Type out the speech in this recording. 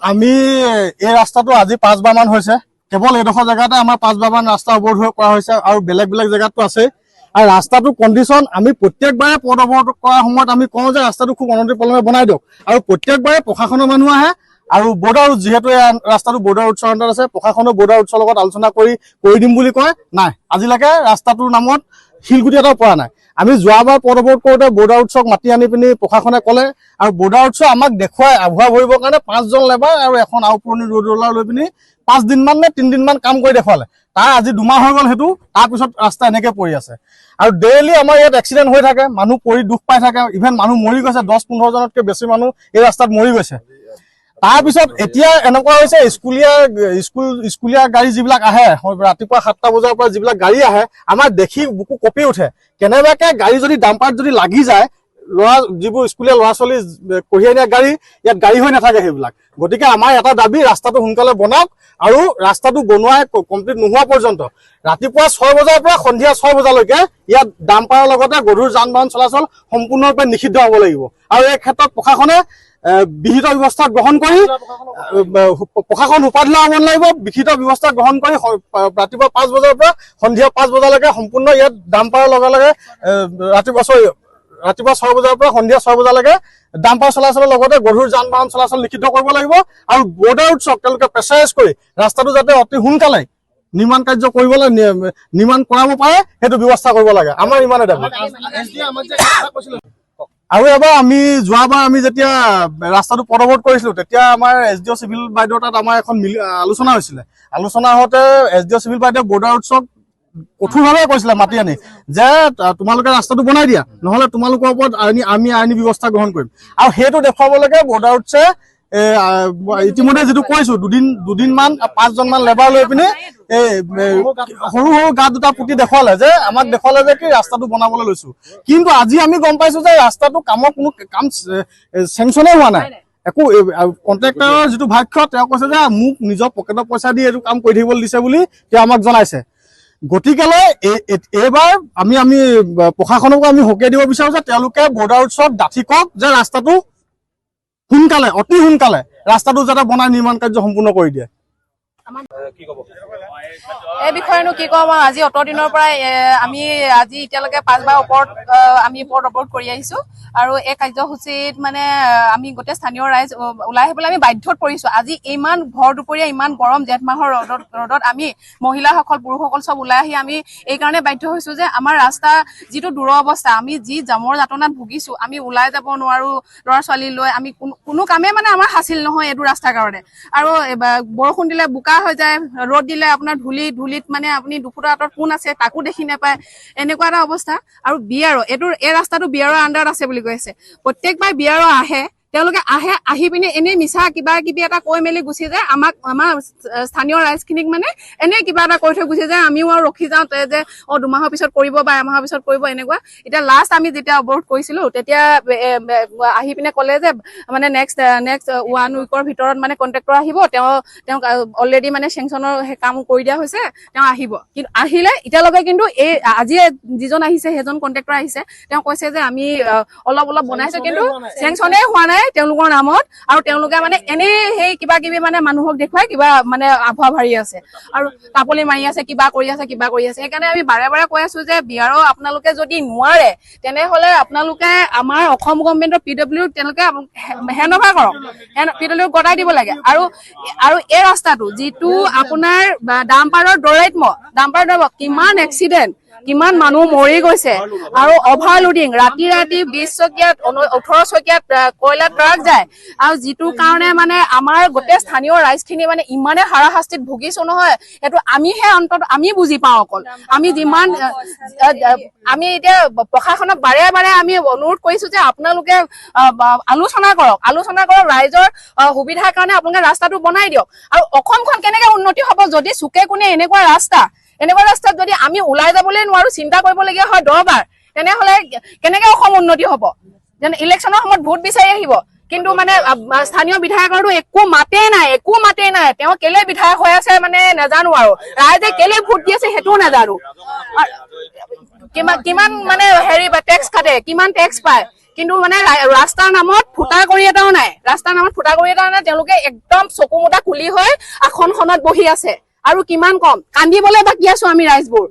আমি এই ৰাস্তাটো আজি 5 বাৰ মান হৈছে কেৱল এডোখৰ জেগাতে আমাৰ 5 বাৰ মান ৰাস্তা অৱৰোধ কৰা হৈছে আৰু বেলেগ বেলেগ জেগাতো আছে আৰু ৰাস্তাটো কণ্ডিশ্যন আমি প্ৰত্যেকবাৰে পথ অৱৰোধ কৰাৰ সময়ত আমি কওঁ যে ৰাস্তাটো খুব অনতিপলমে বনাই দিয়ক আৰু প্ৰত্যেকবাৰে প্ৰশাসনৰ মানুহ আহে আৰু বৰ্ডাৰ যিহেতু ৰাস্তাটো বৰ্ডাৰ উৎসৰ আণ্ডাৰত আছে প্ৰশাসনৰ বৰ্ডাৰ উৎসৰ লগত আলোচনা কৰি দিম বুলি কয় নাই আজিলৈকে ৰাস্তাটোৰ নামত শিলগুটি এটাও পৰা নাই আমি যোৱাবাৰ পথ অৱৰোধ কৰোঁতে বৰ্ডাৰ উৎসক মাতি আনি পিনি প্ৰশাসনে ক'লে আৰু বৰ্ডাৰ উৎসৱ আমাক দেখুৱাই আভুৱা ভৰিবৰ কাৰণে 5জন লেবাৰ আৰু এখন আউপুৰণি ৰোড ৰোলাৰ লৈ পিনি 5 দিনমান নে 3 দিনমান কাম কৰি দেখুৱালে তাৰ আজি 2 মাহ হৈ গ'ল সেইটো তাৰপিছত ৰাস্তা এনেকৈ পৰি আছে আৰু ডেইলি আমাৰ ইয়াত এক্সিডেণ্ট হৈ থাকে মানুহ পৰি দুখ পাই থাকে ইভেন মানুহ মৰি গৈছে 10-15 জনতকৈ বেছি মানুহ এই ৰাস্তাত মৰি গৈছে তাৰপিছত এতিয়া এনেকুৱা হৈছে স্কুলীয়া গাড়ী যিবিলাক আহে ৰাতিপুৱা 7টা বজাৰ পৰা যিবিলাক গাড়ী আহে আমাৰ দেখি বুকু কঁপি উঠে কেনেবাকৈ গাড়ী যদি ডাম্পাৰত যদি লাগি যায় যিবোৰ স্কুলীয়া ল'ৰা ছোৱালী কঢ়িয়াই নিয়া গাড়ী ইয়াত গাড়ী হৈ নাথাকে সেইবিলাক গতিকে আমাৰ এটা দাবী ৰাস্তাটো সোনকালে বনাওক আৰু ৰাস্তাটো বনোৱাই কমপ্লিট নোহোৱা পৰ্যন্ত ৰাতিপুৱা 6 বজাৰ পৰা সন্ধিয়া 6 বজালৈকে ইয়াত ডাম্পাৰৰ লগতে গধুৰ যান বাহন চলাচল সম্পূৰ্ণৰূপে নিষিদ্ধ হ'ব লাগিব আৰু এই ক্ষেত্ৰত প্ৰশাসনে বিহিত ব্যৱস্থা গ্ৰহণ কৰি প্ৰশাসন উপাধি ল'ব লাগিব বিহিত ব্যৱস্থা গ্ৰহণ কৰি ৰাতিপুৱা 5 বজাৰ পৰা সন্ধিয়া 5 বজালৈকে সম্পূৰ্ণ ইয়াত ডাম্পাৰৰ লগে লগে ৰাতিপুৱা 6 বজাৰ পৰা সন্ধিয়া 6 বজালৈকে ডাম্পাৰ চলাচলৰ লগতে গধুৰ যান বাহন চলাচল নিষিদ্ধ কৰিব লাগিব আৰু বৰ্ডাৰ উৎসৱ তেওঁলোকে প্ৰেছাৰাইজ কৰি ৰাস্তাটো যাতে অতি সোনকালে নিৰ্মাণ কাৰ্য কৰিবলৈ নিৰ্মাণ কৰাব পাৰে সেইটো ব্যৱস্থা কৰিব লাগে আমাৰ ইমানে দাবী আৰু এবাৰ আমি যোৱাবাৰ আমি যেতিয়া ৰাস্তাটো পথ অৱৰোধ কৰিছিলো তেতিয়া আমাৰ SDO চিভিল বাইদেউৰ তাত আমাৰ এখন আলোচনা হৈছিলে আলোচনা হওঁতে SDO চিভিল বাইদেউ বৰ্ডাৰ উৎসৱ কঠোৰভাৱে কৈছিলে মাতি আনি যে তোমালোকে ৰাস্তাটো বনাই দিয়া নহ'লে তোমালোকৰ ওপৰত আমি আইনী ব্যৱস্থা গ্ৰহণ কৰিম আৰু সেইটো দেখুৱাবলৈকে বৰ্ডাৰ উৎসে ইতিমধ্যে যেটো কৈছো দুদিনমান 5জন মান লেবাৰ লৈ পিনে সৰু সৰু গা দুটা পুতি দেখুৱালে যে আমাক দেখুৱালে যে কি ৰাস্তাটো বনাবলৈ লৈছো কিন্তু আজি আমি গম পাইছো যে ৰাস্তাটো কামৰ কোনো কাম চেংচনে হোৱা নাই একো কন্ট্ৰেক্টৰৰ যেটো ভাষ্য তেওঁ কৈছে যে মোক নিজৰ পকেটৰ পইচা দি এইটো কাম কৰি থাকিবলৈ দিছে বুলি তেওঁ আমাক জনাইছে গতিকেলৈ এইবাৰ আমি প্ৰশাসনকো আমি হকিয়াই দিব বিচাৰো যে তেওঁলোকে বৰ্ডাৰ উৎসৱ ডাঠি কওক যে ৰাস্তাটো সোনকালে অতি সোনকালে ৰাস্তাটো যাতে বনাই নিৰ্মাণ কাৰ্য সম্পূৰ্ণ কৰি দিয়ে এই বিষয়েনো কি কম আজি অত দিনৰ পৰা আমি আজি এতিয়ালৈকে 5 বাৰ ওপৰত আমি পথ অৱৰোধ কৰি আহিছো আৰু এই কাৰ্যসূচীত মানে আমি গোটেই স্থানীয় ৰাইজ ওলাই আহিবলৈ আমি বাধ্যত পৰিছো আজি ইমান ভৰ দুপৰীয়া ইমান গৰম জেঠ মাহৰ ৰ'দত আমি মহিলাসকল পুৰুষসকল সব ওলাই আহি আমি এই কাৰণে বাধ্য হৈছো যে আমাৰ ৰাস্তা যিটো দূৰ অৱস্থা আমি যি জামৰ যাতনাত ভুগিছো আমি ওলাই যাব নোৱাৰো ল'ৰা ছোৱালী লৈ আমি কোনো কামে মানে আমাৰ হাসিল নহয় এইটো ৰাস্তাৰ কাৰণে আৰু বৰষুণ দিলে বোকা হৈ যায় ৰ'দ দিলে আপোনাৰ ধুলিত মানে আপুনি দুফুটা আঁতৰত কোন আছে তাকো দেখি নাপায় এনেকুৱা এটা অৱস্থা আৰু বিআৰও এই ৰাস্তাটো বিআৰও আণ্ডাৰত আছে বুলি কৈছে প্ৰত্যেকবাৰ বিআৰও আহে তেওঁলোকে আহি পিনে এনেই মিছা কিবা কিবি এটা কৈ মেলি গুচি যায়, আমাৰ স্থানীয় ৰাইজখিনিক মানে এনেই কিবা এটা কৈ থৈ গুচি যায়। আমিও আৰু ৰখি যাওঁ যে 2 মাহৰ পিছত কৰিব বা এমাহৰ পিছত কৰিব এনেকুৱা। এতিয়া লাষ্ট আমি যেতিয়া অৱৰোধ কৰিছিলো তেতিয়া আহি পিনে ক'লে যে মানে নেক্সট 1 উইকৰ ভিতৰত মানে কণ্ট্ৰেক্টৰ আহিব, তেওঁক অলৰেডি মানে চেংচনৰ কাম কৰি দিয়া হৈছে, তেওঁ আহিব। কিন্তু আহিলে এতিয়ালৈকে কিন্তু এই আজি যিজন আহিছে সেইজন কণ্ট্ৰেক্টৰ আহিছে, তেওঁ কৈছে যে আমি অলপ বনাইছো, কিন্তু চেংচনে হোৱা নাই তেওঁলোকৰ নামত। আৰু তেওঁলোকে মানে এনেই সেই কিবা কিবি মানে মানুহক দেখুৱাই কিবা মানে আভা ভাৰি আছে আৰু টাপলি মাৰি আছে, কিবা কৰি আছে। সেইকাৰণে আমি বাৰে বাৰে কৈ আছো যে বিয়াৰো আপোনালোকে যদি নোৱাৰে তেনেহলে আপোনালোকে আমাৰ অসম গভৰ্ণমেণ্টৰ PW তেওঁলোকে হেণ্ড অভাৰ কৰক, PW গতাই দিব লাগে। আৰু এই ৰাস্তাটো যিটো আপোনাৰ ডাম্পাৰৰ দৌৰাত্ম কিমান এক্সিডেণ্ট, কিমান মানুহ মৰি গৈছে, আৰু অভাৰলোডিং ৰাতি 20 চকীয়া 18 চকীয়া কয়লা ট্ৰাক যায়, আৰু যিটো কাৰণে মানে আমাৰ গোটেই স্থানীয় ৰাইজখিনি মানে ইমানে হাৰাশাস্তিত ভুগিছো নহয়, সেইটো আমিহে অন্তত আমি বুজি পাওঁ। অকল আমি এতিয়া প্ৰশাসনক বাৰে বাৰে আমি অনুৰোধ কৰিছো যে আপোনালোকে আলোচনা কৰক ৰাইজৰ সুবিধাৰ কাৰণে আপোনালোকে ৰাস্তাটো বনাই দিয়ক। আৰু অসমখন কেনেকে উন্নতি হ'ব যদি চুকে কোণে এনেকুৱা ৰাস্তাত যদি আমি ওলাই যাবলৈ নোৱাৰো, চিন্তা কৰিবলগীয়া হয় 10 বাৰ, তেনেহলে কেনেকে অসম উন্নতি হ'ব? যেনে ইলেকশ্যনৰ সময়ত ভোট বিচাৰি আহিব, কিন্তু মানে স্থানীয় বিধায়কৰতো একো মাতেই নাই। তেওঁ কেলে বিধায়ক হৈ আছে মানে নাজানো, আৰু ৰাইজে কেলে ভোট দি আছে সেইটোও নাজানো। কিমান মানে হেৰি টেক্স কাটে, কিমান টেক্স পায়, কিন্তু মানে ৰাস্তাৰ নামত ফুটা কৰি এটাও নাই। তেওঁলোকে একদম চকু মোটা কুলি হৈ আসনখনত বহি আছে। আৰু কিমান কম কান্দিবলৈ বাকী আছো আমি ৰাইজবোৰ।